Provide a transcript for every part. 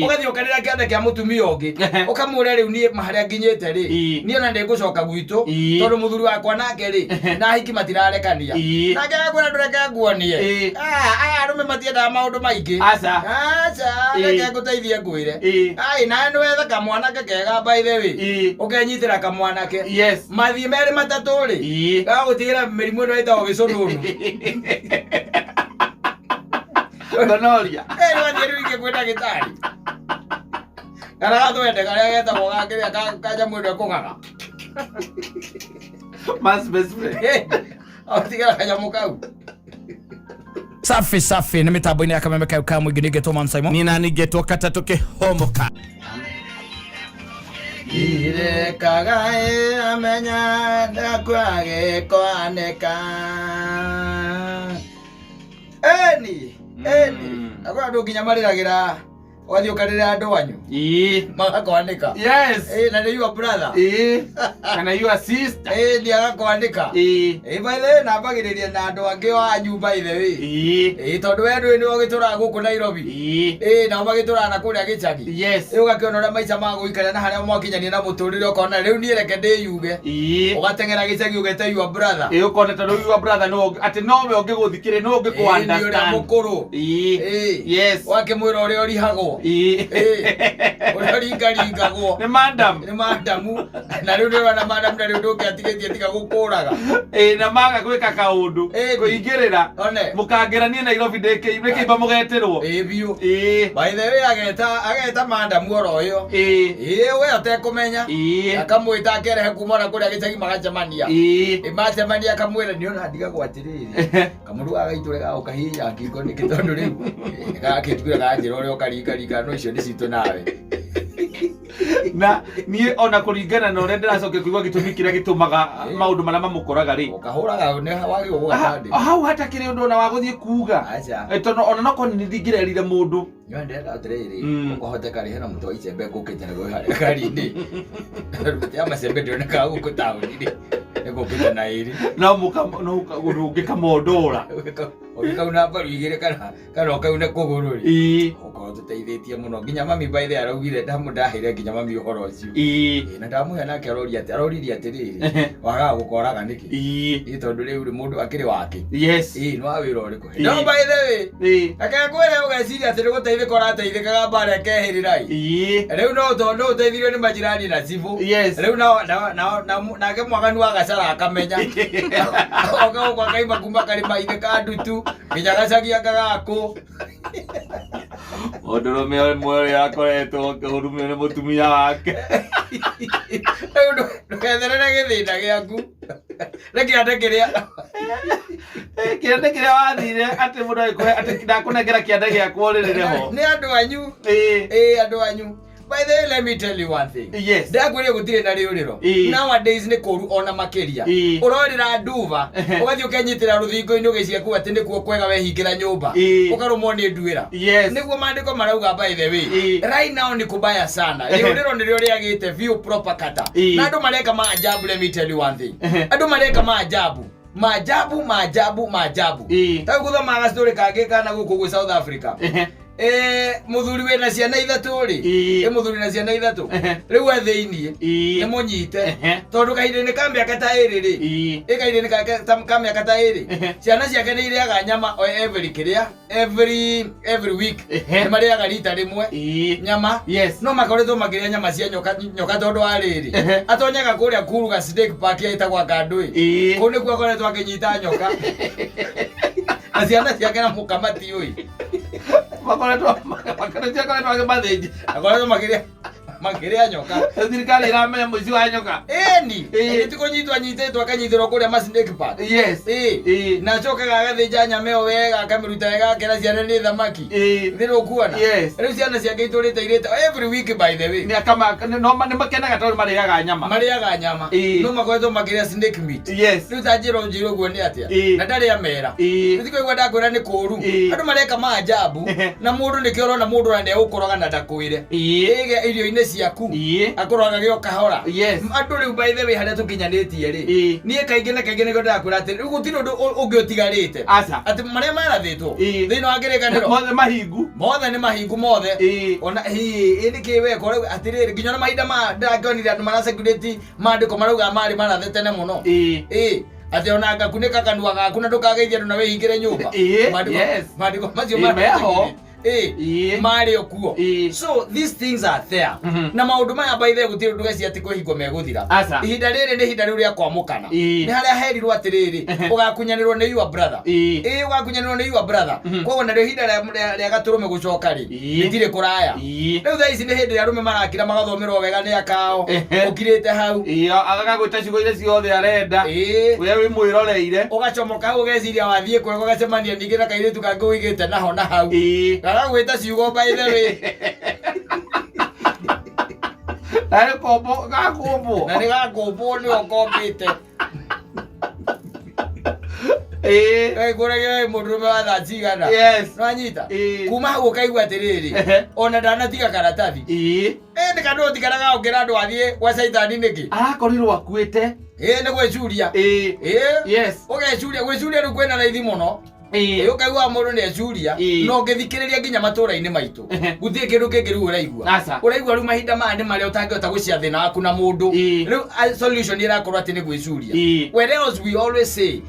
Ugathi ukarira kianda kia mutumia ungi ukamura riu nie maharia nginyete ri nie ona ndigucoka gwitu tondu muthuri wakwa nake ri na hiki matirarekania nake agwira ndureke nguonie aya arume matienda maundu maingi aca reke nguteithie ngwire ai na ndu wetha kamwanake kega by the way ukenyitira kamwanake mathie meri matatu ri gagutigira mirimu ino itago gicununu gonoria wathie riu ingikuita gitari kana gathwende karia getagwo gakiria kaja mwendo kungaga mas best friend autiga kanyamu kau safi ni mitambo-ini ya Kameme Kau mwingi ningetwo Man Simon nina ningetwo Kata tukihomoka ire kagae amenya ndakwage kwaneka eni akwa nduginya mariragira wathi ukarira andu wanyu magakwanika na ni your brother kana your sister ni agakwanika by the way nambagiriria na andu angi wa nyumba by the way tondu wendu ni ugitura guku Nairobi na magitura na kuria Gicagi ugakiona ura maica maguikara na haria mwakinyania na muturire ukona riu ni reke ndiyuge ugatengera Gicagi ugete your brother ukona tondu your brother no ati no we ungiguthikire no ungiku understand ni ura mukuru wakimwira uria urihagwo uri ringagwo ni madam na riu ndona madam na riu ndukiatigetie tiga gukuraga na maga gwika kaundu kuingirira mukangeranie Nairobi ndikimba mugetirwo biu by the way ageta madam oro yo we atekumenya akamwita akerehe kumona kuria Gicagi magacemania macemania akamwira ni ona ndigagwo atiriri kamuru agaiture ga ukahinya ngingo ni kitondu riu gakitwira ganjira uria ukaringa no icio ni citu nawe na nie ona kuringana na uria ndiracoke kuigwa gitumi kiria gitumaga maundu maria mamukoraga ri ukahuraga ne wagi ugutandi hau hata kiri undu ona waguthie kuuga tono ona no koni nithingirerire mundu yo ndenda atiriri ukohoteka ri hena mutu icembe ngukitana go hari gari-ini ya macembe ndioneka guku tauni-ini ngukita na iri no ungika mondora ukikauna mbaru igire kana ukauna kuguru ri uko tuteithitie muno nginya mami by the araugire ndamundahire nginya mami uhoro ucio na ndamuhe nake arori ati aroririe atiriri waga gukoraga niki tondu riu ri mundu akiri wake no awira uriku no by the way akakwire ugeciria ati guteithika urateithikaga mbara kehirirai riu no tondu uteithirio ni majirani na cibu riu nake mwaganu agacara akamenya oga kwa kaima kuma kari maithe ka ndutu nginya gacagia kagaku Ondurume mwe yakoretwo ngihurumio ni mutumia wake nduketherere githina giaku rekiande kiria wathire ati mundu aikuhe ati ndakunengera kiande giaku ririre ni andu anyu andu anyu. By the way, let me tell you one thing. Ndagwire gutire na riuriro. Nowadays ni koru ona makeria. Urorira nduva, ugathi ukenyitira ruthingo-ini ugiciria ku ati nikuo kwega wehingira nyumba. Ukarumwo ni nduira. Niguo mandiko marauga by the way. Right now ni kubaya sana. Riuriro nirio riagite view proper kata. Na andu mareka maajabu, let me tell you one thing. Andu mareka maajabu. Maajabu. Ta guthoma story kage kana guku gwi South Africa. Muthuri we na ciana ithatu ri muthuri na ciana ithatu riu atheinie ni munyite tondu kahinda-ini ka miaka ta iri ri kahinda-ini ka miaka ta iri ciana ciake ni iriaga nyama every week ni mariaga rita rimwe nyama no makoretwo makiria nyama cia nyoka tondu wa riri atonyaga kuria kuruga snake park itagwa Kandui kuu nikuo akoretwo akinyita nyoka na ciana ciake na mukamati uyu akoretwo makiria nyoka thirikari iramenya muici wa nyoka tikunyitwa nyititwo akanyithirwo kuria snake park na cokaga agathinja nyama ĩyo wega akamiruta wega akera ciana ni thamaki thiru kuona riu ciana ciake iturite irite every week by the way ni makenaga tondu mariaga nyama no makoretwo makiria snake meat riu ta njiro guo ni atia na ndari amera thikũ ndakwira ni kuru andu mareka maajabu na mundu nikio urona mundu ane ukuraga na ndakwire irio-ini ciaku akoroga gyo kahora andu riu by the way haria tukinyanetie ri nie kainge na kainge nigo ndakura ati riu gutiro ungiutigarite ati maria marathitwo thini wa ngirikaniro mothe ni mahingu mothe ona ini kiwe kore ati riri nginya na mahinda ma ndakionire andu marasecurity mandiko marauga mari marathitene muno ati ona ngakuneka kanua gaku na ndukageithia na wihingire nyumba mandiko macio meho Mario kuo. So these things are there. Na maundu maya by the way gutiri ndugeci ati kuhingo meguthira. Ihinda riri ni ihinda riu ria kwamukana. Ni haria herirwo atiriri ugakunyanirwo ni your brother. Ugakunyanirwo ni your brother. Koguo na ihinda ria gaturume gucoka ri. Nitire kuraya. Riu tha ici ni hindi ria rume marakira magathomerwo wega ni akao. Ukirite hau. Agagwita ciugo iria ciothe arenda. We wi mwiroreire. Ugacomoka ugeciria wathie kwego gacemania ningi na kairitu kangi wigite naho na hau. Agagwita ciugo by the way. Nani kombo gakombo. Nani gakombo ni okombite. Kurege mundu wa thachigana. Nwanyita. Kuma hau kaigwa atiriri. Ona ndanatiga karatathi. Ni kandu tikaraga ukira andu athie kwa saitani niki. Arakorirwo akuite. Ni gwecuria. Ugecuria gwecuria ru kwena raithi muno. Ukaigua mundu ni ecuria no ngithikiriria nginya matura-ini maitu guthie kindu kingi riu uraigua riu mahinda maya ni maria utangihota gucia thina waku na mundu riu solution irakorwo ati ni gwecuria. Whereas we always say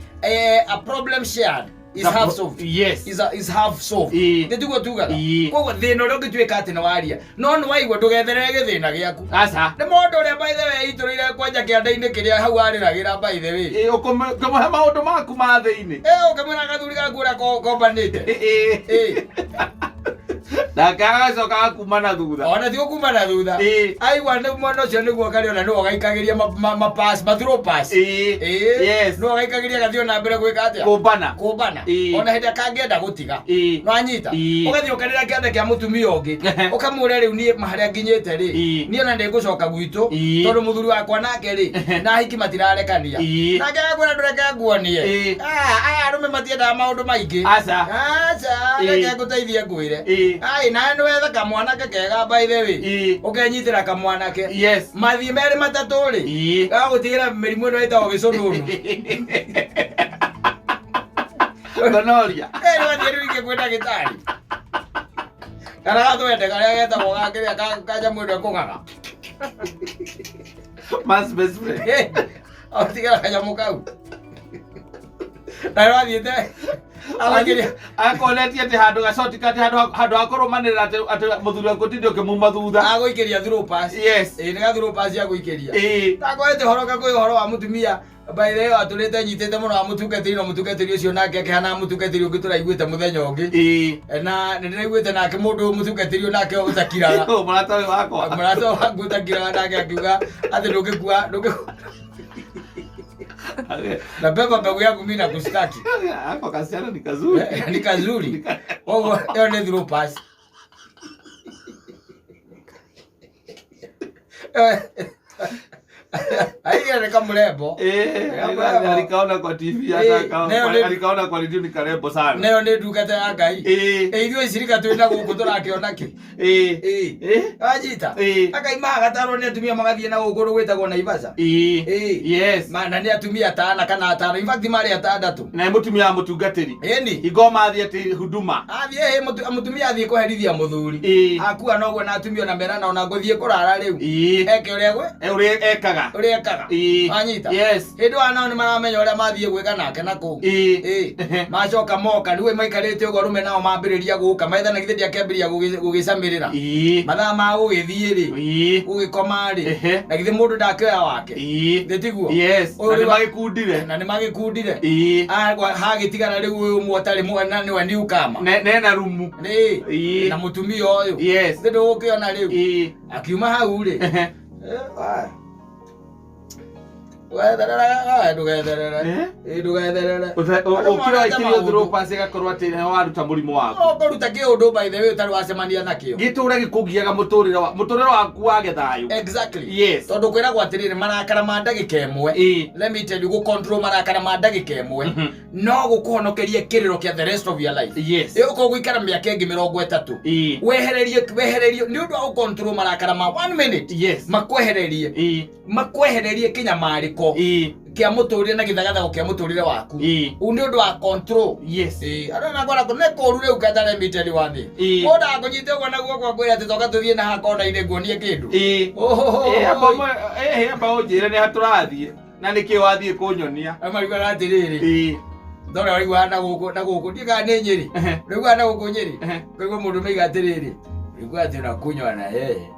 a problem shared is half solved. Is half solved. Nitugo tugaga koguo thina uria ungituika ati ni waria no ni waigua ndugetherere githina giaku ni mundu uria by the way iturire kwanja kianda-ini kiria hau ariragira by the way ukumuhe maundu maku ma thiini ukamwira gathuri gaku uria kombanite ndakagacoka kumana thutha ona thio kumana thutha aigua ni mwana ucio niguo kari ona no gaikagiria mapass mathrow pass no gaikagiria gathio na mbere gwika atia kumbana ona hindi kangienda gutiga no anyita ugathio kanira kianda kia mutumia ungi ukamure riu nie maharia nginyite ri nie ona ndigucoka gwitu tondu muthuri wakwa nake ri na hiki matirarekania nake agwira ndureke nguonie aya arume matiendaga maundu maingi reke nguteithie ngwire na ni wetha kamwanake kega by the way ukenyitira kamwanake mathii meri matatu ri gagutigire mirimu ino itagwo gicununu gonoria wathie riu ingikwira gitari kana gatwende karia getagwo gakiria kaja mwiri ekung'ang'a man's best friend atigara kanyamu kau na wathiite akonetie ati handu gacoti kati handu akurumanirira ati muthuri waku tindi ukimuma thutha aguikiria through pass ni gathrough pass ya guikiria takwete horoka kwi horo wa mutumia by the way aturite nyitite muno wa mutungatiri no mutungatiri ucio nake akihana mutungatiri ungi turaiguite muthenya ungi na ndiraiguite nake mundu mutungatiri nake utakiraga murata waku utakiraga nake akiuga ati ndungikua na beba mbegu yangu mimi nakustaki hapo kasiana ni kazuri ni kazuri wao leo ni through pass aiya ni kamrembo alikaona kwa TV hata alikaona kwa radio ni karembo sana neo ni dukate ya Ngai ithio icirika twina guku turakiona ki ajita akaima agataro ni atumia magathie na uguru gwitagwo Naivasha mana ni atumia atana kana atano in fact mari atandatu na mutumia mutungatiri ni igoma athie ati huduma athie mutumia athie kuherithia muthuri akua noguo na atumia na merana ona nguthie kurara riu eke uria ekaga anyita hindu ana ni maramenya uria mathie gwika nake na ku macoka moka riu maikarite ugo rume nao mambiriria guka maitha na githia kiambiria gugicamirira mathaa ma gugithie ri gugikoma ri na githie mundu ndakioya wake nditiguo na ni magikundire hagitigara riu uyu mwotari mwana ni wani ukama nena rumu na mutumia uyu ndu ukiona riu akiuma hau ri Weatherera ndugetherera ndugetherera ukira ikiri through pass gakorwo ati ne waruta murimo wako okuruta kiundu by the way utari wacemania nakio gitura gikugiaga muturire waku wage thayu exactly yes tondu kwira gwatirire marakara ma ndagika imwe let me tell you go control marakara ma ndagika imwe no gukuhonokerie kiriro kia the rest of your life yes uko guikara miaka ingi 30 wehererie ni undu wa control marakara ma 1 minute yes makwehererie kinyamariko kia muturire na githagathago kia muturire waku ni undu wa control yes arona ngora ko neko rure ukatare miteli wathi moda ngonyite ugo na guoko kwira ati toka tuthie na hakona ine nguonie kindu aba ujire ni haturathie na niki wathie kunyonia amarigwa atiriri ndora wari wana guko ndiga ne nyeri rigu ana guko nyeri kwa mundu meiga atiriri rigu ati na kunywa na yeye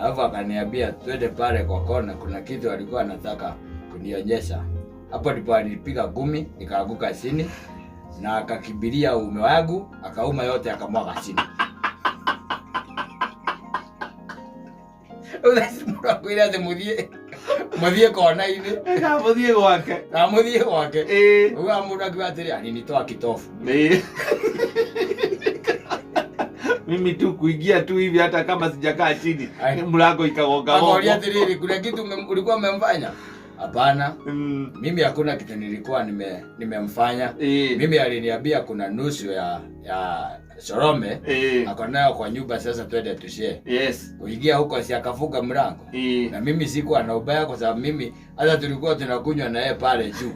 alafu akaniambia twende pale kwa kona kuna kitu alikuwa anataka kunionyesha. Hapo ndipo alipiga gumi nikaanguka chini na akakibiria uume wangu akauma yote akamwaga chini. Unasimuka kwenda muthie kona ile. Muthie gwake. Uga mundu akibatiri alinitoa kitofu. Mimi tu kuingia tu hivi hata kama sijakaa chini mlango ikagonga. Angalia tiriri kuna kitu ulikuwa umemfanya? Hapana. Mimi hakuna kitu nilikuwa nimemfanya. Mimi aliniambia kuna nusu ya Sorome akonayo kwa nyumba, sasa twende tushare. Yes. Kuingia huko si akafunga mlango. Na mimi sikuwa na ubaya kwa sababu mimi hata tulikuwa tunakunywa na yeye pale juu.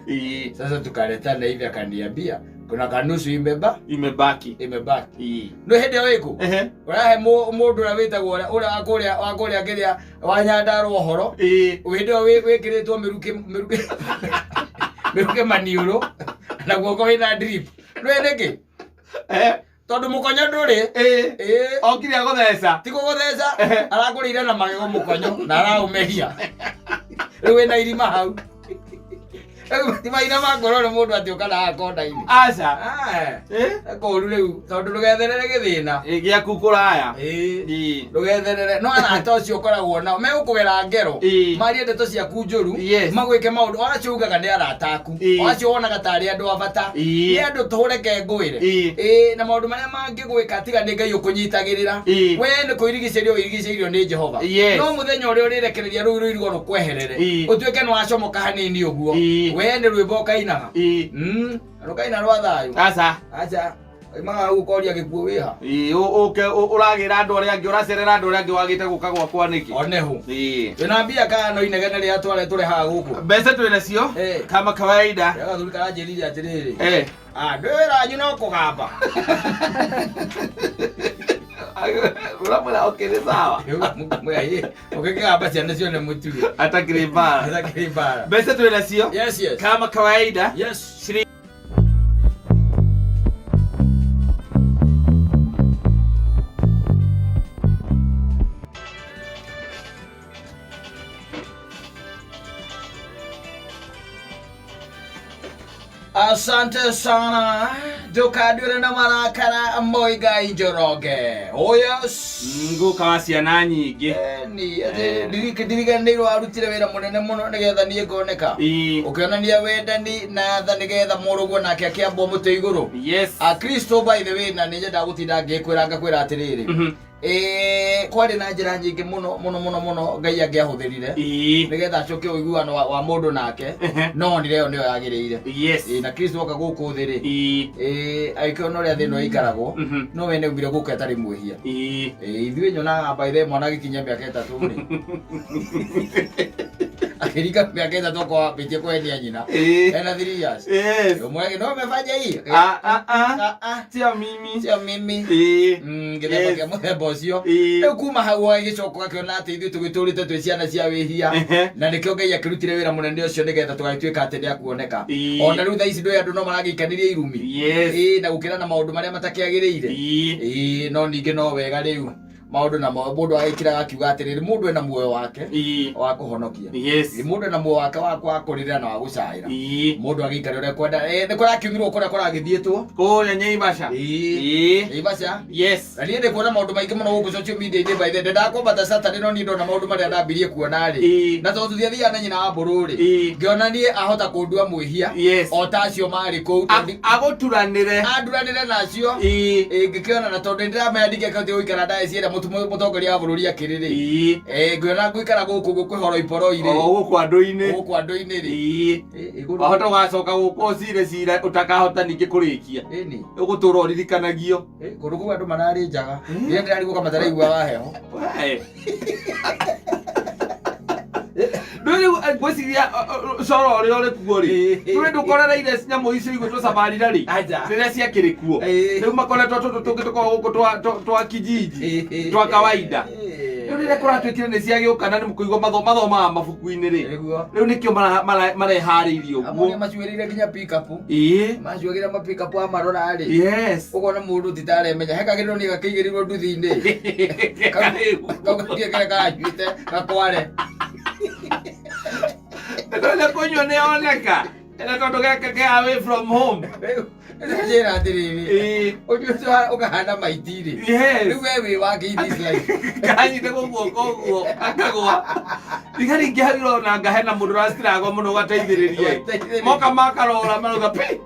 Sasa tukaletana hivi akaniambia kuna kanusu imebaki. No hede weko. Urahe mundu na witagwo ura akoria kiria wanyandarwo horo. Uhede wekiritwo miruke maniuro na guoko wina drip. No hedeke. Tondu mukonyo nduri okiria gutheca tiko gutheca aragurire na magego mukonyo na araumehia riwe na irima hau timaina magororo mundu atioka na akonda-ini aca koru riu tondu rugetherere githina giaku kuraya rugetherere no arata ucio ukoragwo nao megukugera ngero mari ndeto ciaku njuru magwike maundu oraciugaga ni arata aku oracio wonaga tari andu abata ni andu tureke ngwire na maundu maria mangigwika tiga ni Ngai ukunyitagirira we ni kuirigicerio ni Jehova no muthenya uria urirekereria ruu ruirugo rukweherere utuike ni wacomoka hanini uguo we ni rwimbo kainaga rukaina rwa thayu aca imaga gukoria gikuo wiha uragira andu aria angi uracerera andu aria angi wagite guka gwakwa niki onehu wina mbia kana inegene ria tware turi haha guku mbeca twina cio kama kawaida yaga thuri karanjirire atiriri ndwira nyu no kugamba Ulamula okere sawa. Mwe ukikigamba ciana cione muturi atakirimbara mbeca twina cio yes kama kawaida yes asante sana ndukadwire na marakara Muigai Njoroge yes nguka wa ciana nyingi ni ndiriganirwo arutire wira munene muno nigetha nie ngoneka ukionania wendani na tha nigetha murugo nake akiambo muti iguru yes Kristo by the way na nije ndagutinda ngikwira ngakwira atiriri kwari na njira nyingi muno Ngai angiahuthirire nigetha acoke uiguano wa mundu nake no ndireo nio yagirire yes na Kristo oka guku thiri aikio ria thino ikaragwo no we ne umbire guku atari mwihia ithuĩ nyonaga by the mwana gikinya miaka 3 ri akirika miaka 3 kwa bitie kwendia nyina ena 3 years yes umwege no mefanya hii sio mimi ngithemba kia muthemba ucio riu kuma hau agicoka akiona ati ithuĩ tũgĩtũrĩte twĩ ciana cia wĩhia na nĩkĩo Ngai akĩrutire wĩra mũnene ũcio nĩgetha tũgagĩtuĩka atĩ nĩ akuoneka ona rĩu thaa ici ndũĩ andũ no maragĩikanirie irumi na gũkĩra na maũndũ marĩa matakĩagĩrĩire no ningĩ no wega rĩu maundu na mundu agikira akiuga atiriri mundu ena muoyo wake wa kuhonokia mundu ena muoyo wake wa kurira na wa gucaira mundu agikara ure kwenda ni kora kiugirwo kora agithietwo kuria Naivasha Naivasha yes na niende kuona maundu maingi muno guku social media inde by the ndakombata Saturday no ni ndo na maundu maria ndambirie kuona ri na to tuthia na nyina wa bururi ngiona nie ahota kundua mwihia o tacio mari ku agoturanire nacio ngikiona na tondu ndiramendike kauti uikara ndae ciera mutongoria wa bururi akiriri ngiona nguikara guku kwihoro iporo-ire guku andu-ini ri ahota gacoka guko cire utakahota ningi kurikia ugutura uririkanagio kundu ku andu manari njaga ndia ndirari guka mataraigua waheho Nuri gwiciria coro uri uri kuo ri nuri ndukorereire nyamu icio igwitwo sabarira ri riria ciakiri kuo riu makoretwo tungi tukorwo guku twa kijiji twa kawaida rĩrĩa kũratwĩkire nĩ ciagĩũka na nĩ mũkũigua mathomaga mabuku-inĩ rĩ rĩu nĩkĩo mareharĩirie ũguo macuĩrĩire nginya pick up macuagĩra ma pick up amarora rĩ ũkona mũndũ titaremenya hekagĩrĩrwo nĩ gakĩigĩrĩrwo nduthi-inĩ kaugĩkĩre kajuĩte gakware ndone kũnyua nĩoneka ena tondũ gaka ke away from home njĩra atĩrĩrĩ ũjuĩte ũkahanda maiti-rĩ rĩu we wĩ wake this life kanyite guoko ũguo akagwa igaringĩ hagĩrwo na ngahe na mũndũ ũracitirago mũno ũgateithĩrĩria moka makarora marauga pi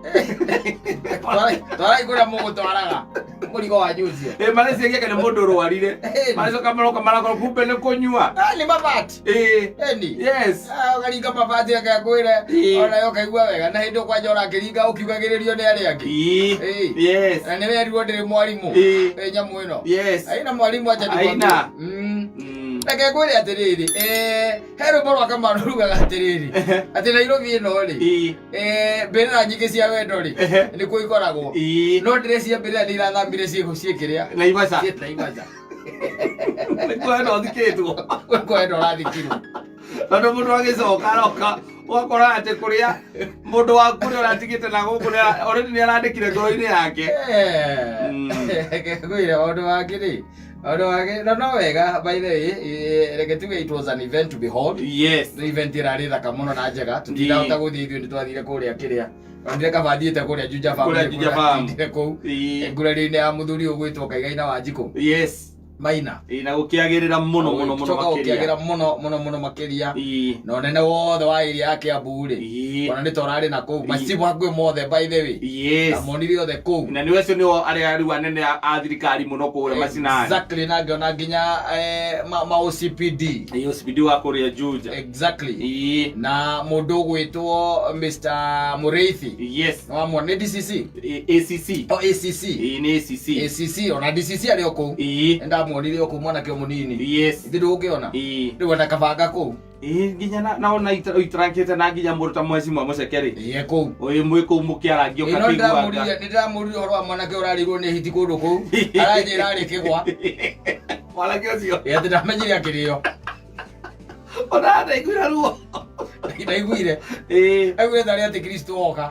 twarai kũrĩa mũgũtwaraga mũrigo wa njucio mareciagia kana mũndũ ũrwarire marecoka maroka marakorwo kumbe nĩ kũnyua nĩ mabati eni ũkaringa mabati akakwĩre onayo kaigua wega na hĩndĩ ũkwanja ũrakĩringa ũkiugagĩrĩrio nĩ arĩa angĩ na nĩ werirwo ndĩrĩ mwarimũ nyamũ ĩno aina mwarimũ acha reke ngwĩre atĩrĩrĩ he rwĩmbo rwa Kamaru rugaga atĩrĩrĩ atĩ Nairobi ĩno rĩ mbĩrĩra nyingĩ cia wendo rĩ nĩkuo ikoragwo no ndĩreciambĩrĩra nĩ irathambire ciĩkĩrĩa Naivasha nĩkuo ĩno thikĩtwo nĩkuo ĩno ũrathikirwo tondũ mũndũ agĩcoka aroka ũgakora atĩ kũrĩa mũndũ waku ũrĩa ũratigĩte na gũkũ already nĩ arandĩkire ngoro-inĩ yake ngwĩre maũndũ wake rĩ no no wega by the way reke tuge it was an event to behold the event ĩrarĩ thaka mũno na njega tũtirahota gũthiĩ ithuĩ nĩtwathire kũrĩa kĩrĩa ndire kabathiĩte kũrĩa Juja Farm kũu ngurari-inĩ ya mũthuri ũgwĩtwo Kaigaina Wanjikũ Maina na gũkĩagĩrĩra mũno mũno makĩria na ũnene wothe wa area ya Kiambu rĩ ona nĩ torarĩ na kũu macibu hakuhĩ mothe by the way na monire othe kũu na nĩ wecio nĩo arĩa rĩu anene a thirikari mũno kũrĩa macinani exactly na ngĩona nginya ma OCPD wa kũrĩa Juja na mũndũ ũgwĩtwo Mr. Mũreithi wamwona nĩ DCC ACC ona DCC arĩ o kũu monire oku mwanake munini ithiru ungiona riu ana kabanga ku nginya naona itrakete na nginya mũndũ ta mweci mwa mũcekeri kuu oyi mwĩ kũu mũkĩarangio kakĩiguaga nĩndamũrire ũhoro wa mwanake ũrarirwo nĩ hiti kũndũ kũu aranjĩra arĩ kĩgwa mwanake ũcio atĩ ndamenyire akĩrĩo ona ndaiguire ruo ndaiguire aiguire tarĩ atĩ Kristo oka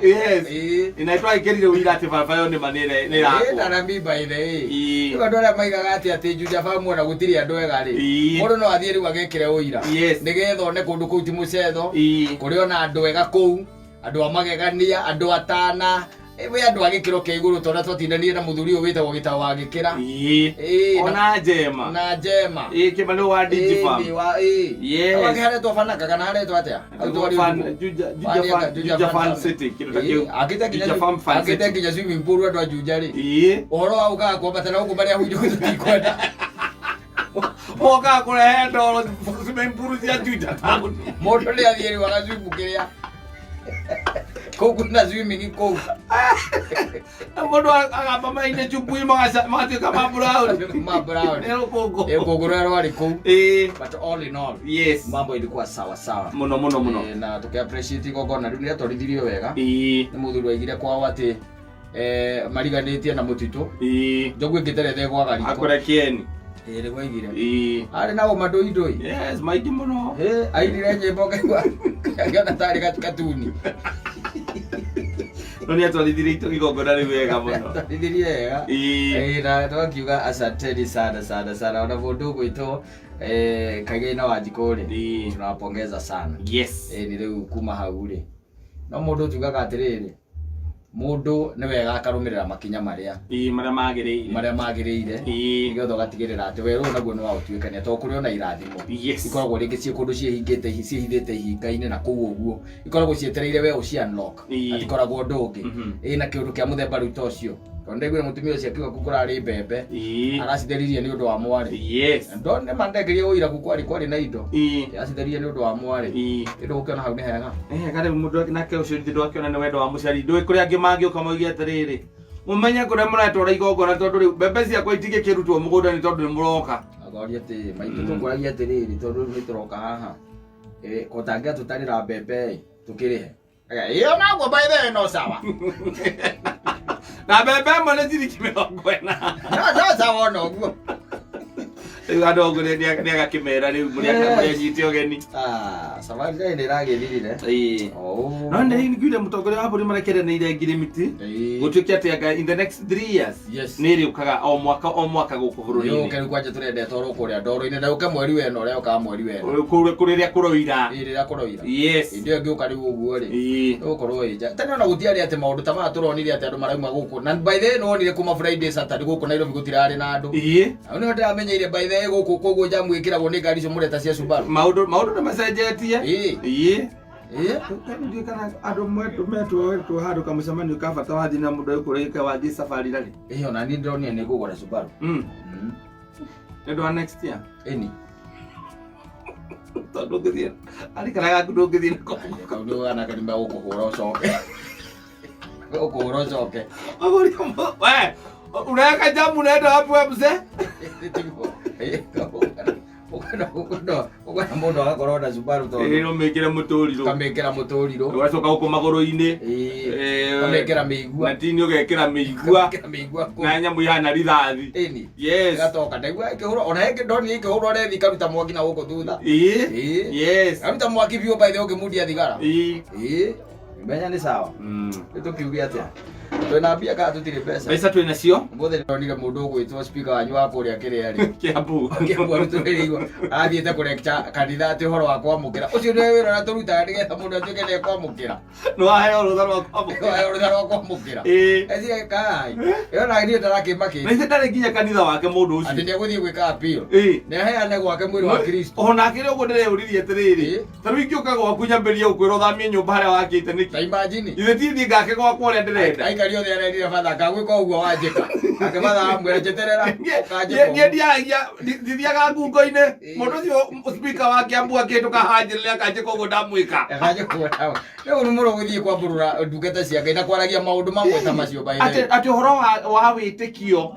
inaitwa ikĩrire ũira atĩ barabara ĩyo nĩma nĩrakwo ndarami by the way rĩu andũ arĩa maigaga atĩ Juja Farm ona gũtirĩ andũ ega rĩ mũndũ no athiĩ rĩu agekĩre ũira nĩgetha one kũndũ kũu ti mũcetho kũrĩ ona andũ ega kũu andũ a magegania andũ atana we andũ a gĩkĩro kĩa igũrũ tondũ twatindanire na mũthuri ũyũ wĩtagwo Gĩtaũ wa Gĩkĩra ona Njema Kĩmani wa Digi Farm haretwo Fanaka kana haretwo atĩa Juja Farm City akĩte nginya swimming pool andũ a Juja rĩ ũhoro wa ũkaga kwambata na gũkũ marĩa hunjũ tũtikwenda mokaga kũrehe ndoro swimming pool cia Juja mũndũ nĩ athiĩ rĩu agacwimbu kĩrĩa kũu kuna swimming kũu mũndũ agamba maine chupui magatuĩka ma brown rũkũngũ rũrĩa rwarĩ kũu but all in all mambo ilikuwa sawa mũno na tũkĩ appreciate igongona rĩu nĩ rĩatwarithirio wega nĩ mũthuri waigire kwao atĩ mariganĩtie na mũtitũ njogu ĩngĩteretha ĩgwaga riko akũrekieni rĩgwaigire arĩ na ũmadũindũi maingĩ mũno ainire nyĩmbo ngaigua ngĩona tarĩ katuni no nĩ atwarithirie itũ igongona rĩu wega mũno. Atwarithirie wega. Na twakiuga asanteni sana ona mũndũ gwĩtwo Kagina Wanjikũ rĩ, tunawapongeza sana. Yes. Nĩ rĩu kuma hau rĩ, no mũndũ tugaga atĩrĩrĩ, mũndũ nĩ wega akarũmĩrĩra makinya marĩa magĩrĩire nĩgetha ũgatigĩrĩra atĩ we rĩu naguo nĩ waũtuĩkania tondũ kũrĩ ona irathimo ikoragwo rĩngĩ ciĩ kũndũ ciĩhithĩte ihinga-inĩ na kũu ũguo ikoragwo cietereire we ũci unlock atikoragwo ũndũ ũngĩ na kĩũndũ kĩa mũthemba rĩu ta ũcio tondũ ndaiguire mũtumia ũcio akiuga kũu kũrarĩ mbembe aracitheririe nĩ ũndũ wa mwarĩ ndo nĩ mandengerie ũira kũu kwarĩ na indo acitheririe nĩ ũndũ wa mwarĩ ĩndũ gũkĩona hau nĩ hega rĩu mũndũ nake ũcio ndwakĩona nĩ wendo wa mũciari ndũĩ kũrĩ angĩ mangĩũka moige atĩrĩrĩ mũmenye kũrĩa mũratwara igongona tondũ rĩu mbembe ciakwa itingĩkĩrutwo mũgũnda nĩ tondũ nĩ mũroka agoria atĩ maitũ tũkũragia atĩrĩrĩ tondũ nĩ tũroka haha kotangĩa tũtarĩra mbembe tũkĩrĩhe ĩyo naguo by the way no sawa na mbembe ĩmwe nĩ ciringi 40 no sawa ona ũguo rĩu andũ ũguo nĩ agakĩmera rĩu mũrĩanyite ũgeni safari nĩ ĩragĩthirire no nĩ nguire mũtongoria wa bũrũri marekeranĩire ngirimiti gũtuĩke atĩ in the next 3 years nĩ ĩrĩũkaga o mwaka gũkũ bũrũri-inĩ yũke rĩu kwanja tũrendete orwo kũrĩa ndoro-inĩ na yũke mweri wena ũrĩa ũkaga mweri wena kũrĩrĩa kũroira rĩrĩa kũroira yes ĩndĩ ĩyo ngĩũka rĩu ũguo rĩ ũgũkorwo ĩnja tene ona gũtiarĩ atĩ maũndũ ta maya tũronire atĩ andũ marauma gũkũ na by the way nĩwonire kuma Friday Saturday gũkũ Nairobi gũtirarĩ na andũ nĩho ndĩramenyeire by the way gũkũ koguo jamu ĩkĩragwo nĩ ngari icio mũreta cia Subaru maũndũ nĩ macenjetie ndio kana andũ metwo handũ kamũcemanio ka bata wathiĩ na mũndũ ũkũrĩka wathiĩ safari rarĩ ona niĩ ndĩronire nĩ ngũgũra Subaru nĩ ũndũ wa next year tondũ ngĩthiĩ arikaraga ndũngĩthiĩ kaũndũ gana kanimba gũkũhũra ũcoke we unaweka jamu unaenda wapi wewe mzee ukona mundu agakorwo na Subaru tondu mekĩra mũtũrirũ kamekĩra mũtũrirũ ũgacoka gũkũ magũrũ-inĩ kamekĩra mĩigua na tini ũgekĩra mĩigua na nyamũ ihana rithathi gatoka ndaigua ikĩhũrwo ona hĩngĩ ndonire ikĩhũrwo rethi ikaruta mwaki na gũkũ thutha aruta mwaki biũ by the way ũkĩmundia thigara menya nĩ sawa nĩtũkiuge atĩa twĩna mbia kana tũtirĩ mbeca twĩnacio mũthenya ndonire mũndũ ũgwĩtwo speaker wanyu wa kũrĩa kĩrĩa rĩ Kiambu arutũrĩirwo athiĩte kũrekcha kanitha atĩ ũhoro wa kwamũkĩra ũcio nĩwe wĩra ũrĩa tũrutaga nĩgetha mũndũ atuĩke nĩ ekwamũkĩra nĩwaheo rũtha rwa kwamũkĩra ecire kai yona niĩ ndarakĩmakĩte na ithe ndarĩ nginya kanitha wake mũndũ ũcio atĩ nĩegũthiĩ gwĩka appeal nĩaheane gwake mwĩrĩ wa Kristo onake rĩu ũguo ndĩreũririe atĩrĩrĩ ta rĩu ingĩũka gwaku nyambĩrĩrie gũkwĩra ũthamie nyũmba harĩa wakĩte nĩkĩ ta imagine ithe tithi ngake gwakwa ũrĩa ndĩrenda aikari othe arendire batha kagwĩka ũguo wanjĩka ake batha amwĩra njeterera niĩ ndiaragia ndithiaga ngungo-inĩ mũndũ ũcio speaker wa Kiambu akĩhĩtũka hanjĩrĩre akanjĩka ũguo ndamwĩka rĩu nĩ mũrũ gũthiĩ kwambũrũra ndungata cia Ngai na kwaragia maũndũ mamwe ta macio atĩ ũhoro wa wĩtĩkio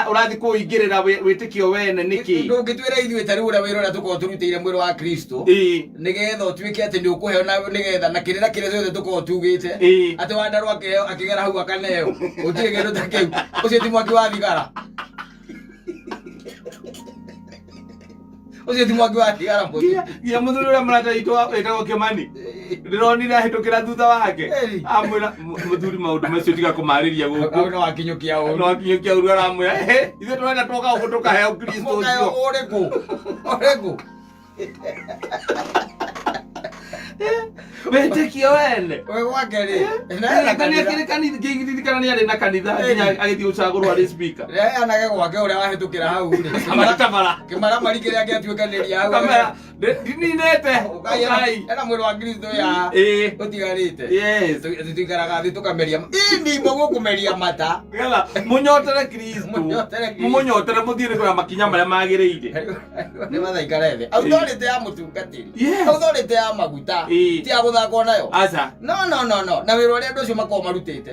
ũrathiĩ kũingĩrĩra wĩtĩkio wene nĩkĩ ndũngĩtwĩra ithuĩ ta rĩu ũrĩa wĩra ũrĩa tũkorwo tũrutĩire mwĩrĩ wa Kristo nĩgetha ũtuĩke atĩ nĩ ũkũheo nĩgetha na kĩrĩra kĩrĩa ciothe tũkorwo tugĩte atĩ Wandarũ akĩheo akĩgera hau akaneo gũtirĩ kĩndũ ta kĩu ũcio ti mwaki wa thigara ũcio ti mwaki wa thigara nginya mũthuri ũrĩa mũrataitwo wĩtagwo Kĩmani ndĩronire ahĩtũkĩra thutha wake amwĩra mũthuri maũndũ macio tiga kũmarĩria gũkũ no wakinyũkia ũru aramwĩra ithuĩ tũrenda twoka gũkũ tũkaheo Kristo ũcio ũrĩkũ wĩtĩkio wene we gwake rĩ kĩririkana nĩ arĩ na kanitha nginya agĩthiĩ gũcagũrwo arĩ speaker anage gwake ũrĩa wahĩtũkĩra hau rĩ kĩmaramari kĩrĩa angĩatuĩkanĩria hau ndininĩte ena mwĩrĩ wa Kristo ya ũtigarĩte tũikaraga thĩ tũkameria ndimbo gũkũmeria mata mũnyotere Kristo mũnyotere mũthiĩ kũrĩa makinya marĩa magĩrĩire nĩ mathaikara thĩ authority ya mũtungatĩri authority ya maguta ti ya gũthakwo nayo no na wĩra ũrĩa andũ acio makorwo marutĩte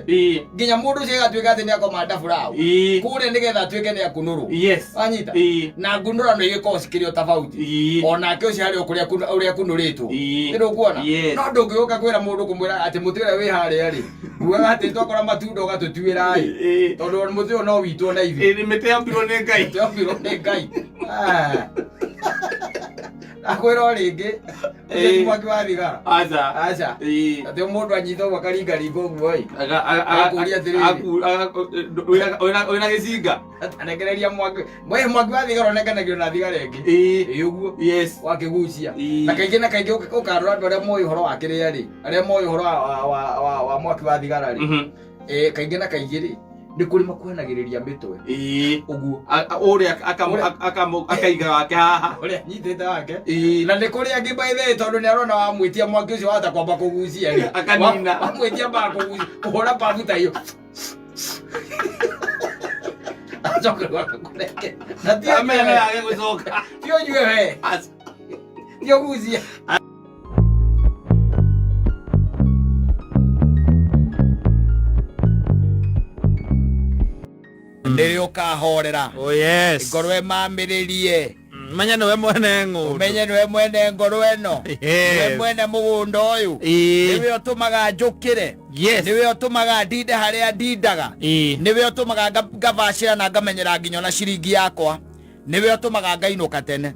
nginya mũndũ ũcio agatuĩka atĩ nĩ akoma ndaburaũ kũrĩa nĩgetha atuĩke nĩ akunũrũ wanyita na ngunũrano igĩkorwo cikĩrĩ o tofauti onake ũcio harĩ ũrĩa akunũrĩtwo nĩ ndũkuona no ndũngĩũka kwĩra mũndũ kũmwĩra atĩ mũtĩ ũrĩa wĩ harĩa rĩ nguaga atĩ twakora matunda ũgatũtuĩra ĩ tondũ mũtĩ ũyũ no witũ na ithuĩ mĩtĩ yombirwo nĩ Ngai yombirwo nĩ Ngai akwira ringi ni mwaki wa thigara acha ati mundu anyitwo gwakaringa ringo guo akuria thiri oina gicinga anekereria mwaki wa thigara onekanagio na thigara ingi uguo yes wakigucia na kaingi ukarora andu aria moi horo wa kiria ri aria moi horo wa mwaki wa thigara ri kaingi na kaingi ri ni kuri makuhanagiriria mitwe uguo uria akaiga wake haha uria nyitite wake na ni kuri angi baithe tondu ni arona wa mwitia mwaki ucio wata kwamba kugucia ri akanina wa mwitia ba kugucia kuhura pabu ta hiyo achoka kwa kuleke na tia amene yake gucoka tio jwe we tio gucia ndiri ukahorera oh yes ngorwe mamiririe menya niwe mwene ng'undu menye niwe mwene ngorwe no niwe mwene mugunda uyu niwe utumaga njukire niwe utumaga ndinde haria ndindaga niwe utumaga ngabacira na ngamenyera nginya na ciringi yakwa niwe utumaga ngainuka tene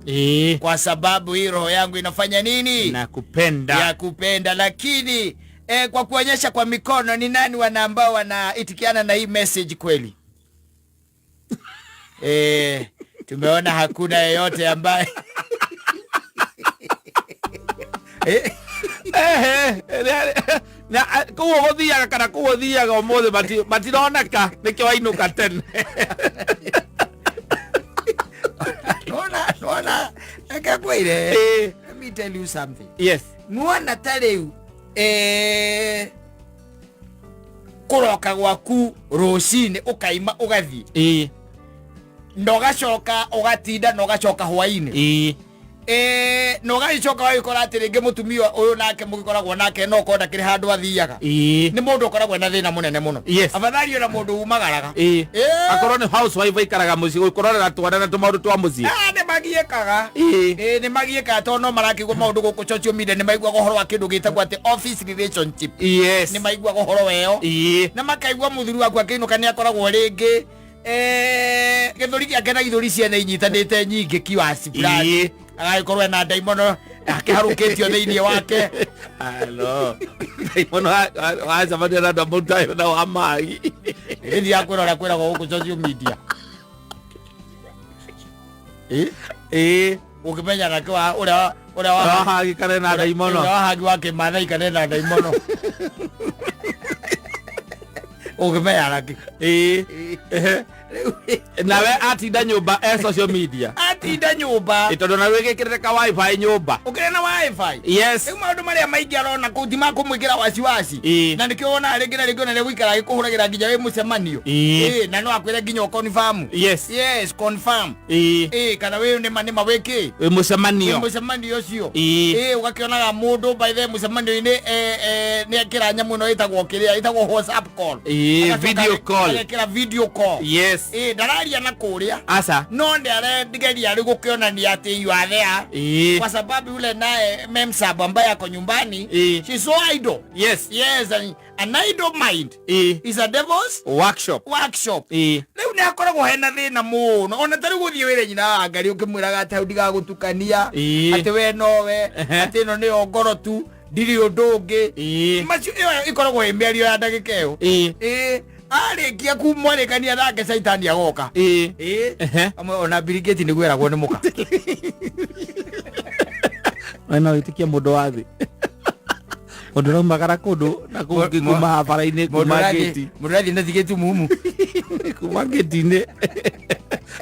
kwa sababu hii roho yangu inafanya nini nakupenda lakini kwa kuonyesha kwa mikono ni nani ambao wanaitikiana na hii message kweli tumeona hakuna yeyote ambaye na kuo gothiaga kana kuo thiaga umuthi matironeka nikio wainuka tene nona akakwire let me tell you something yes muona tariu kuroka gwaku rucini ukaima ugathie nogacoka ugatinda nogacoka hwaini nogacoka wagikora ati ringi mutumia uyu nake mugikoragwo nake no konda kiri handu athiaga ni mundu ukoragwo na thina munene muno afadhali ona mundu umagaraga akorwo ni housewife ikaraga muci gukorora twana na tumaundu twa muci ni magiekaga ni magiekaga to no marakigwo maundu guku social media ni maigwa gohoro wa kindu gitagwo ati office relationship ni maigwa gohoro weo na makaigwa muthuru waku akinuka ni akoragwo ringi githuri giake na githuri ciene inyitanite nyingi kiwasi fulani agaikorwo na daimono akiharukitio thiini wake alo daimono aza bado na ndo mutayo na amagi ndi akwirora kwiragwo guku social media ukimenya na kwa ura hagi kare na daimono hagi wake mathai kare na daimono ukimenya naki nawe atinda nyumba social media atinda nyumba itondo na wigikirite ka wifi nyumba ukire na wifi yes maundu maria maingi arona kuti makumwikira wasiwasi na nikio ona ringi na ringi ona gwikara agikuhuragira nginya wi mucemanio na no akwire nginya confirm yes confirm kana wi ni mani mawiki wi mucemanio ucio ugakionaga mundu by the mucemanio ni akira nyamu no itagwo kiria itagwo WhatsApp call video call yes ndararia na kuria asa no ndare ndigeria ari gukionania ati you are there kwa sababu yule naye memsab ambaye ako nyumbani she's so idle yes an idle mind is a devil's workshop leo ni akoragwo hena thina muno ona tari guthie wire nyina ngari ukimwiraga ati ndiga gutukania ati we nowe ati no ni ongoro tu ndiri undungi macio ikoragwo imberio ya ndagika iyo arikia kumwarekania nake saitani agoka amwe ona birigeti ni gwiragwo ni muka wena witikia mundu wathi mundu raumagara kundu na kuma habara-ini kuma geti mundu rathi nathigeti mumu kuma geti-ini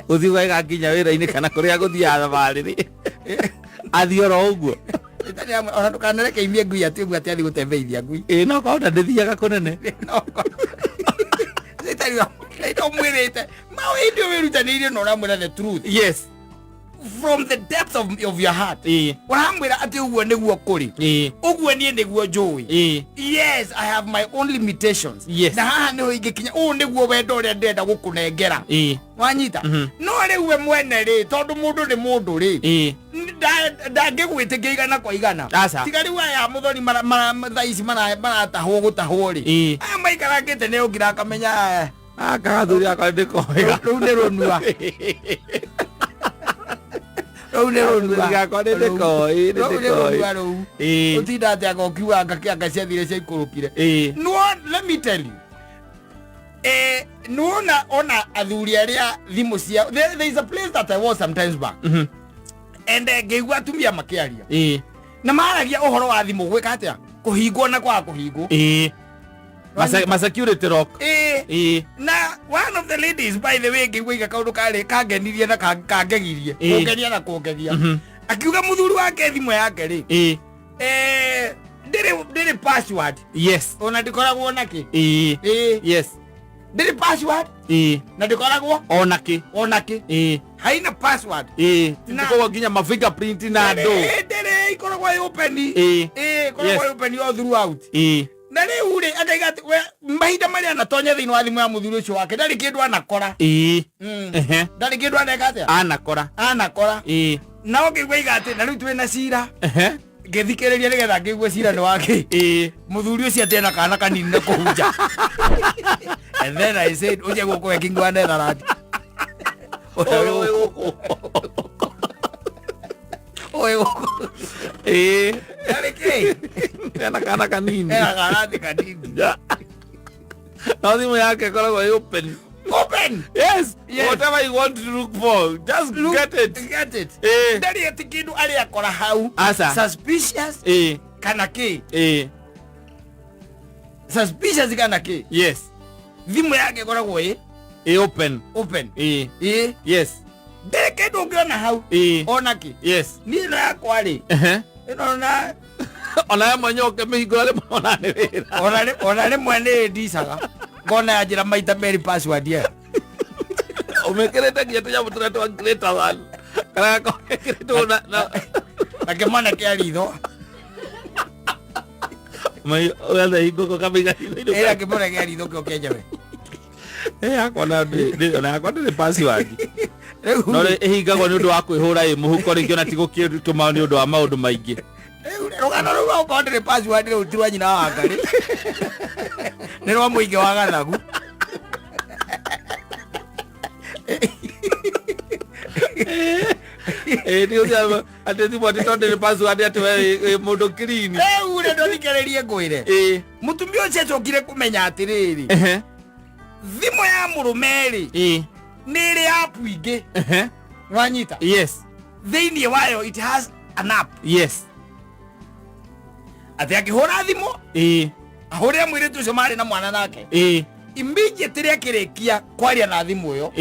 uthi gakinya wira-ini kana kuria guthia thabariri athi oro uguo ona ndukanareke imie ngui ati uguo ati athi gutembeithia ngui no kaona ndithiaga kunene ito mwirite mawidio wirutanirie no ramwira the truth yes from the depth of your heart uramwira ati uguo niguo kuri uguo nie niguo njui yes I have my own limitations na haha niho ingikinya niguo wendo uria ndenda gukunengera wanyita no riu we mwene ri tondu mundu ni mundu ri ndangigwitikia igana kwa igana tiga riu aya muthoni thaici maratahwo gutahwo ri aya maikarangite ni ungira akamenya akathuri akwa ndikoiga riu ni runua No, let me tell you. No, ona athuri aria thimu cia. There is a place that I was sometimes back. And ngeigua atumia makiaria. Na maragia uhoro wa thimu gwika atia? Kuhingwo na kwa kuhingwo. Ma security lock. Na one of the ladies, by the way, ngeigua kaundu kale kangenirie na kangegirie. Kungenia na kungenia. Akiuga muthuri wake thimu yake ri. Did password? Yes. Ona ndikoragwo naki? Yes. Did password? Na ndikoragwo? Onaki. Haina password. Ndiko ginya ma fingerprint na do. Dere ikoragwo open. Ikoragwo open all throughout. Na riu ri akaiga mahinda maria anatonya thiini wa thimu ya muthuri ucio wake ndari kindu anakora. Ndari kindu aneka anakora. Na ngigwa igate na riu twina cira. Ngethikiriria nigetha ngigwe cira ni wake. Muthuri ucio atena kana kanini na kuhunja. And then I said uje guko ekingwa Netherland. Oyo. Aleke. Tena kana kanini. Kanini. Na thimu yake koragwo open. Yes. Whatever you want to look for, just get it. Ndari etikindu ari akora hau. Suspicious. Kana ki. Suspicious kana ki. Yes. Thimu yake koragwo open. Yes. Ndari kindu ngiona hau. Onaki. Yes. Ni no yakwa ri. Ino na ona mwanyoke mihigo ri mona ni wira. Ona mwene ndisaga. Ngona ajira maita meri password ye. Umekereta kiatu ya mutuna twa greater one. Kana ko kitu na kemana kia ritho. Mai oya higo ko kabiga ritho. Era kemana kia ritho ko kenjawe. Akona na akona password. No ehingagwo ni undu wa kwihura muhuko ringi ona tigo kituma ni undu wa maundu maingi. Rugano rugo ko ndire password ri utirwa nyina wa ngari. Ni ro muingi wa gathagu. Ndio sema ateti boti tonde password ati we mundu clean. Ure ndo thikiririe ngwire. Mutumia ucio acokire kumenya atiriri. Thimu ya murumeri. Ni ri app ingi. Wanyita. Yes. Thiini wayo it has an app. Yes. Ati akihura thimu. Ahore mwire tucio mari na mwana nake. Immediately akirikia kwaria na thimu yo.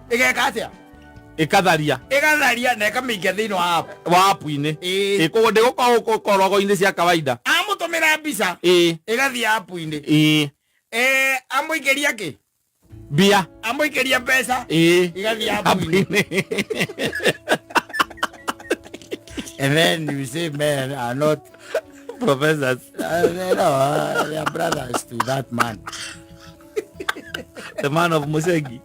Igeka atia? Ikatharia na ikamiingia thiini wa app ini. Koguo ndigukorwo korogo-ini cia kawaida. Amutumira mbica. Igathie app-ini. Amuikiria ki? Bia. Amuikiria mbeca. Igathie app-ini. And then you say men are not professors. They are brothers to that man. The man of Musegi.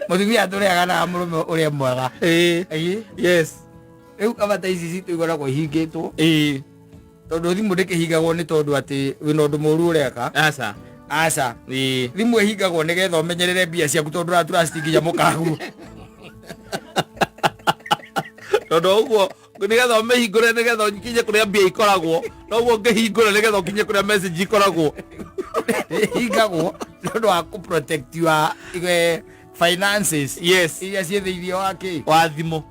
Mutumia tureaga na murume uria mwega. Yes. Riu kama taici citu igoragwo ihingitwo. Tondu thimu ndikihingagwo ni tondu ati wina undu muru ureka. Aca. Thimu ihingagwo nigetha umenyerere mbia ciaku tondu uratrust nginya mukagu. Tondu uguo nigetha umehingure nigetha ukinye kuria mbia ikoragwo. Noguo ngihingura nigetha ukinye kuria message ikoragwo. Ihingagwo tondu wa ku protect your finances. Yes. Iria cietheirio wake wa thimu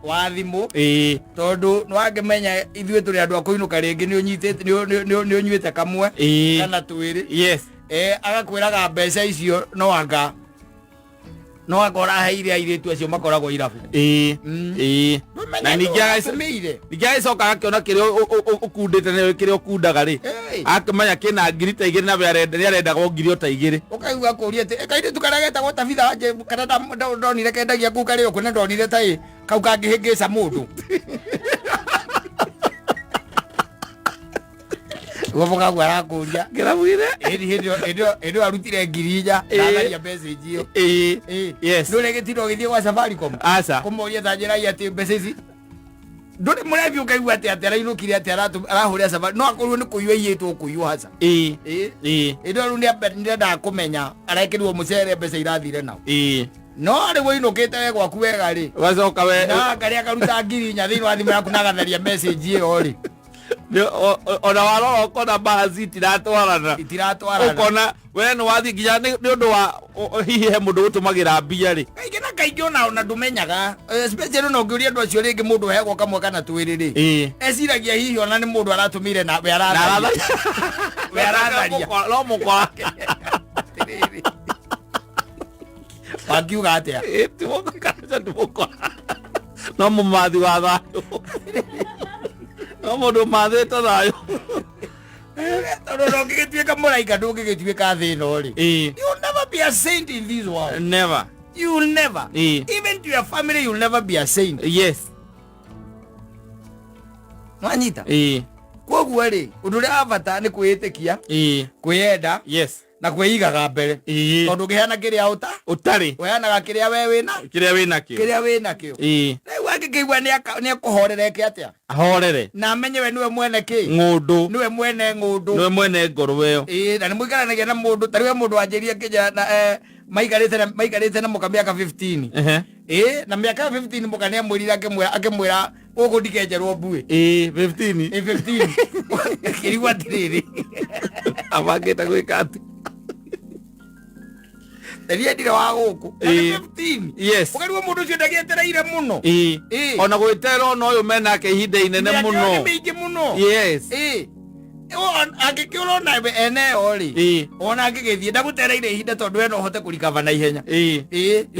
tondu nwangimenya ithuĩ tũrĩ andũ akũinũka rĩngĩ nĩ ũnyitĩte nĩ ũnyuĩte kamwe kana twĩrĩ. Yes. Agakwĩraga mbeca icio no anga ũraheire airĩtu acio makoragwo irabu. Na ningĩ agĩcoka agakĩona kĩrĩa ũkundĩte kĩrĩa ũkundaga rĩ, akĩmenya kĩna ngiri ta igĩrĩ na nĩ arendaga ngiri o ta igĩrĩ. Ũkaigua akũria atĩ kairĩtu karĩa getagwo Tabitha kana ndonire kendagia kũu karĩ ũkũ na ndonire ta kau kangĩhĩngĩca mũndũ. Woboka gwara kuria ngirabuire ĩndĩ arutire ngiri inya na tharia message iyo. Yes. Ndũrĩ gĩtiro gĩthiĩ gwa Safaricom kũmoria ta njĩra atĩ mbeca ici ndũrĩ mũrebi ũkaigua atĩ arainũkire atĩ arahũrĩra Safaricom no akorwo nĩ kũiywo iyĩtwo kũiywo haca. Ĩndĩ rĩu nĩendaga kũmenya arekĩrwo mũcere mbeca irathire nao. no rä gå inå kä te gwaku wega rä wacoka we na ngarä akaruta ngiri nya thä inä wa thimå yaku nagatharia message ä yo rä ona warora ukona bahazi itiratwarana ukona we nä wathiä nginya nä å ndå wa hihi he må ndå gå tå magä ra mbia rä kaingä na kaingä ona ndå menyaga especially no ngä å ria andå acio rä ngä må ndå heagwo kamwe kana twä rä rä eciragia hihi ona nä må ndå aratå mä ire we aratharia no må kora wakiuga atä a no må mathi wa thayå no må ndå mathä te thayå tondå no ngä gä tuä ka må raika ndå ngä gä tuä ka thä no rä you'll never be a saint in this world. Never. You'll never. Even to your family you'll never be a saint. Yes. Nwanyita koguo rä å ndå å rä a bata nä kwä tä kia kwä enda na kwä igaga mbere tondå ngä heana kä rä a å tarä weanaga kä rä a we wä nakä rä u angä kä igua nä ekå horereke atä a ahorere na amenye we nä we mwene kä ngå ndå nä we mwene ngå ndå nä we mwene ngoro ä yo na nä må ikaranagia na må ndå tarä we må ndå wanjä ria kä maikarä te na må ka mä aka 15 na mä aka 15 må ka nä amwä rire akä mwä ra å gå ndikenjerwo mbuä 15 kä rigwo atä rä rä abangä te gwä ka atä ndire wa gå 15 å karigwo må ndå å cio ndagietereire må no ona gwä tera ona å yå menake ihinda inene må no mä ingä må no angä kä å rona eneyo rä ona angä gä thiä ndagå tereire ihinda tondå we no å hote kå rikava na ihenya you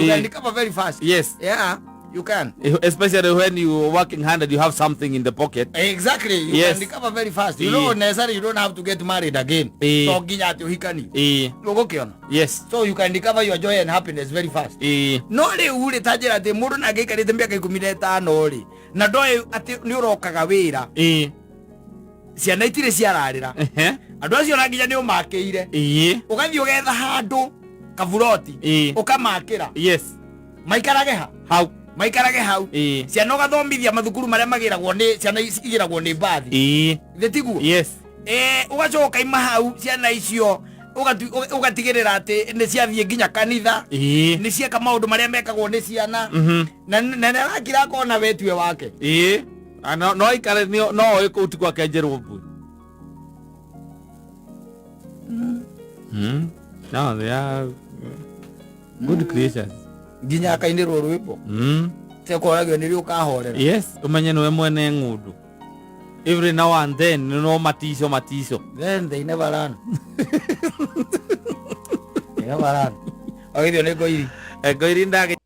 can recover very fast. Yeah, you can, especially when you working hard and you have something in the pocket. Exactly, you can recover very fast. You know, necessarily you don't have to get married again so nginya atä å hikani å gå kä ona. So you can recover your joy and happiness very fast. No rä u rä ta njä ra atä må ndå nangä ikarä te mä aka 15 rä na ndoä atä nä å rokaga wä ra ciana itirä ciararä ra andå acio na nginya nä å makä ire å gathiä å getha handå kaburoti å kamakä ra maikarage hau ciana å gathomithia mathukuru marä a magä ragwo nä ciana igä ragwo nä mbathi thä tiguo å gacoka ima hau ciana icio å gatigä rä ra atä nä ciathiä nginya kanitha nä cieka maå ndå marä a mekagwo nä ciana na nä arakira kona wetue wake no ikare no oä kå u ti gwakenjerwo mbui no they are good creatures nginya akainä rwo rwä mbo tekoragio nä rä å kahorera å menye nä we mwene ng'å ndå every now and then no matico then they never run they never run agithio nä ngoiri ndagä